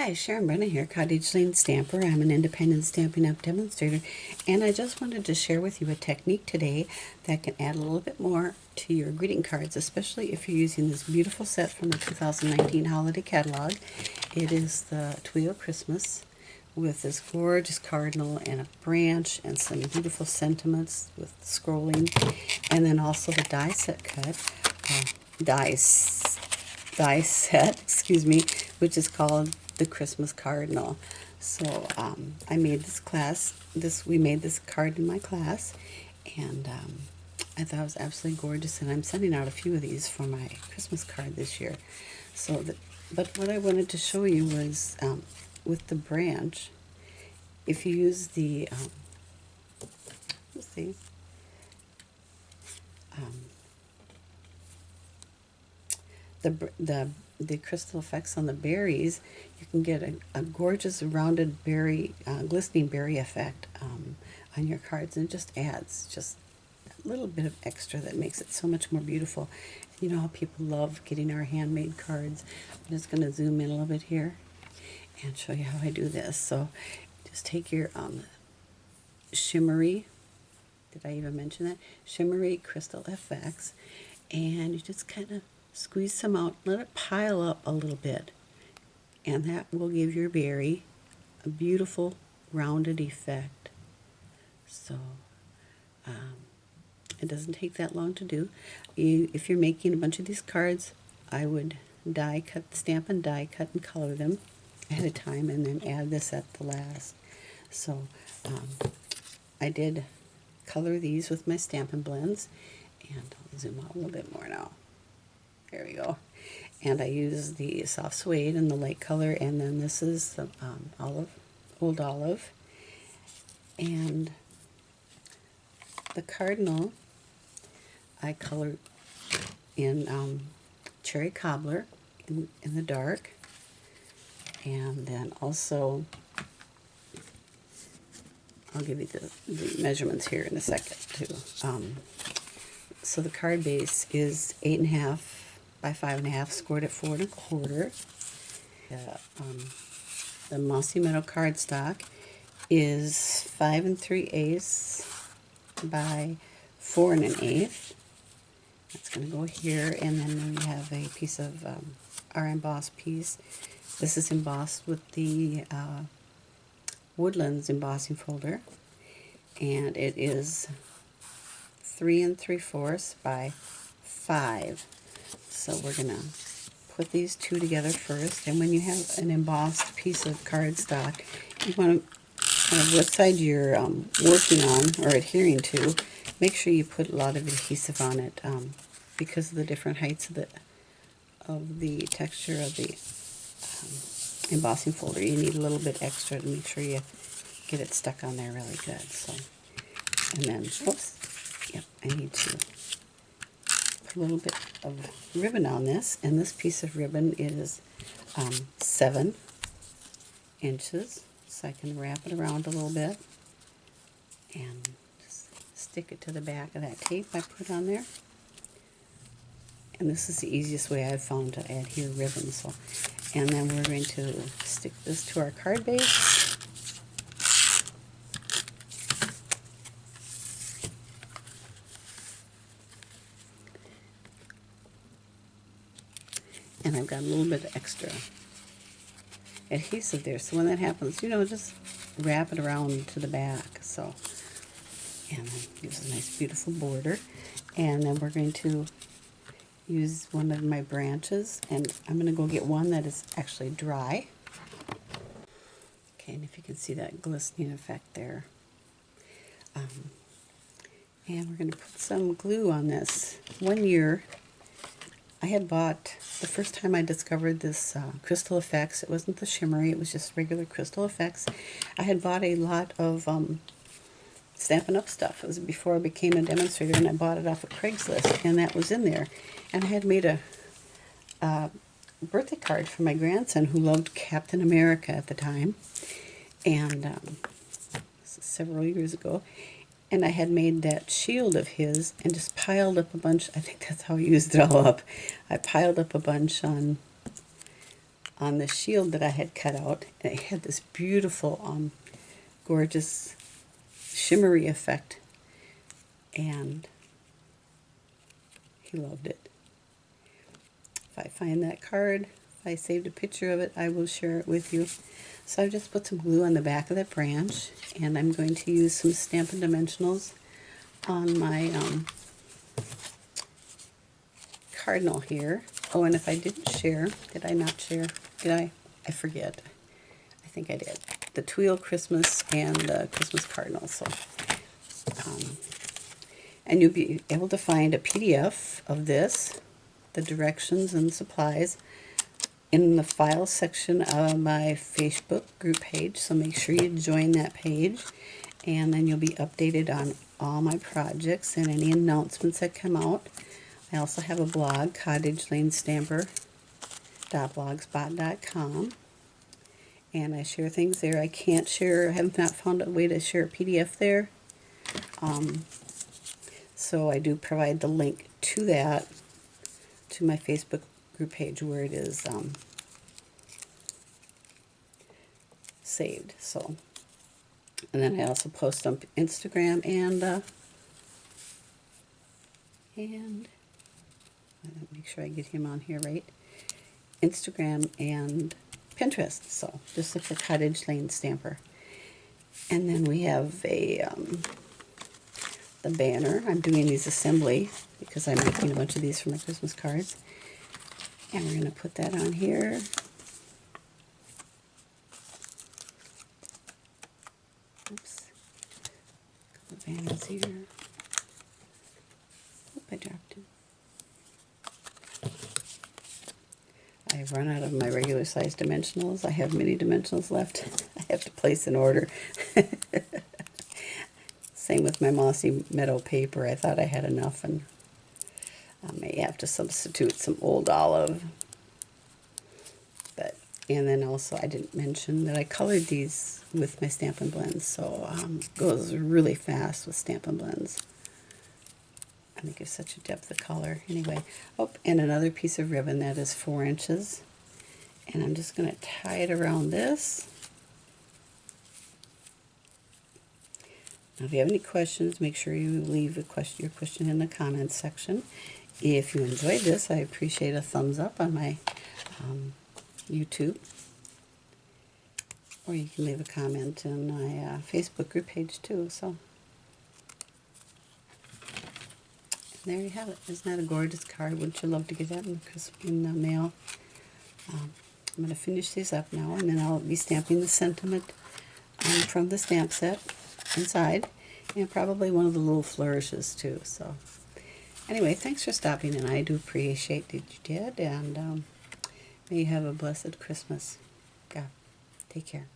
Hi, Sharon Brennan here, Cottage Lane Stamper. I'm an independent Stampin' Up! Demonstrator, and I just wanted to share with you a technique today that can add a little bit more to your greeting cards, especially if you're using this beautiful set from the 2019 holiday catalog. It is the Toile Christmas with this gorgeous cardinal and a branch and some beautiful sentiments with scrolling, and then also the die set cut, die set, excuse me, which is called the Christmas Cardinal. So I made we made this card in my class, and I thought it was absolutely gorgeous, and I'm sending out a few of these for my Christmas card this year. But what I wanted to show you was with the branch, if you use the, let's see, the crystal effects on the berries, you can get a gorgeous rounded berry, glistening berry effect on your cards, and it just adds just a little bit of extra that makes it so much more beautiful. You know how people love getting our handmade cards. I'm just going to zoom in a little bit here and show you how I do this. So just take your shimmery, did I even mention that? Shimmery Crystal Effects, and you just kind of squeeze some out, let it pile up a little bit, and that will give your berry a beautiful rounded effect. So it doesn't take that long to do. If you're making a bunch of these cards, I would die cut, stamp and die cut and color them ahead of time, and then add this at the last. So I did color these with my Stampin' Blends, and I'll zoom out a little bit more now. There we go. And I use the soft suede and the light color, and then this is the old olive. And the cardinal I colored in cherry cobbler in the dark. And then also, I'll give you the measurements here in a second too. So the card base is 8.5 by 5.5, scored at 4 1/4. The Mossy Meadow cardstock is 5 3/8 by 4 1/8. That's going to go here, and then we have a piece of our embossed piece. This is embossed with the Woodlands embossing folder, and it is 3 3/4 by 5. So we're going to put these two together first, and when you have an embossed piece of cardstock, you want to kind of what side you're working on or adhering to, make sure you put a lot of adhesive on it because of the different heights of the texture of the embossing folder. You need a little bit extra to make sure you get it stuck on there really good. So, and then, oops, yep, I need to put a little bit of ribbon on this, and this piece of ribbon is 7 inches, so I can wrap it around a little bit and just stick it to the back of that tape I put on there. And this is the easiest way I've found to adhere ribbon. So, and then we're going to stick this to our card base. And I've got a little bit of extra adhesive there, so when that happens, you know, just wrap it around to the back. So, and then gives a nice beautiful border. And then we're going to use one of my branches, and I'm going to go get one that is actually dry. Okay, and if you can see that glistening effect there. And we're going to put some glue on this. One year I had bought, the first time I discovered this Crystal Effects, it wasn't the shimmery, it was just regular Crystal Effects. I had bought a lot of Stampin' Up! Stuff. It was before I became a demonstrator, and I bought it off of Craigslist, and that was in there. And I had made a birthday card for my grandson who loved Captain America at the time, and this is several years ago. And I had made that shield of his and just piled up a bunch. I think that's how I used it all up. I piled up a bunch on on the shield that I had cut out. And it had this beautiful, gorgeous shimmery effect, and he loved it. If I find that card, if I saved a picture of it, I will share it with you. So I've just put some glue on the back of that branch, and I'm going to use some Stampin' Dimensionals on my cardinal here. Oh, and if I didn't share, did I not share? Did I? I forget. I think I did. The Toile Christmas and the Christmas cardinal. So, and you'll be able to find a PDF of this, the directions and supplies, in the file section of my Facebook group page. So make sure you join that page, and then you'll be updated on all my projects and any announcements that come out. I also have a blog, cottageLaneStamper.blogspot.com, and I share things there. I have not found a way to share a PDF there, so I do provide the link to that, to my Facebook group page where it is saved. So, and then I also post on Instagram and make sure I get him on here right. Instagram and Pinterest. So just look for Cottage Lane Stamper. And then we have the banner. I'm doing these assembly because I'm making a bunch of these for my Christmas cards. And we're going to put that on here. Oops. A couple of banners here. Oop, I dropped him. I've run out of my regular size dimensionals. I have mini dimensionals left. I have to place an order. Same with my Mossy Meadow paper. I thought I had enough, and I may have to substitute some old olive. And then also I didn't mention that I colored these with my Stampin' Blends, so it goes really fast with Stampin' Blends. I think it's such a depth of color. Anyway, oh, and another piece of ribbon that is 4 inches. And I'm just going to tie it around this. Now, if you have any questions, make sure you leave your question in the comments section. If you enjoyed this, I appreciate a thumbs up on my YouTube. Or you can leave a comment on my Facebook group page too. So, there you have it. Isn't that a gorgeous card? Wouldn't you love to get that in the mail? I'm going to finish these up now, and then I'll be stamping the sentiment from the stamp set inside, and probably one of the little flourishes too. So, anyway, thanks for stopping in. I do appreciate that you did, and may you have a blessed Christmas. Yeah, take care.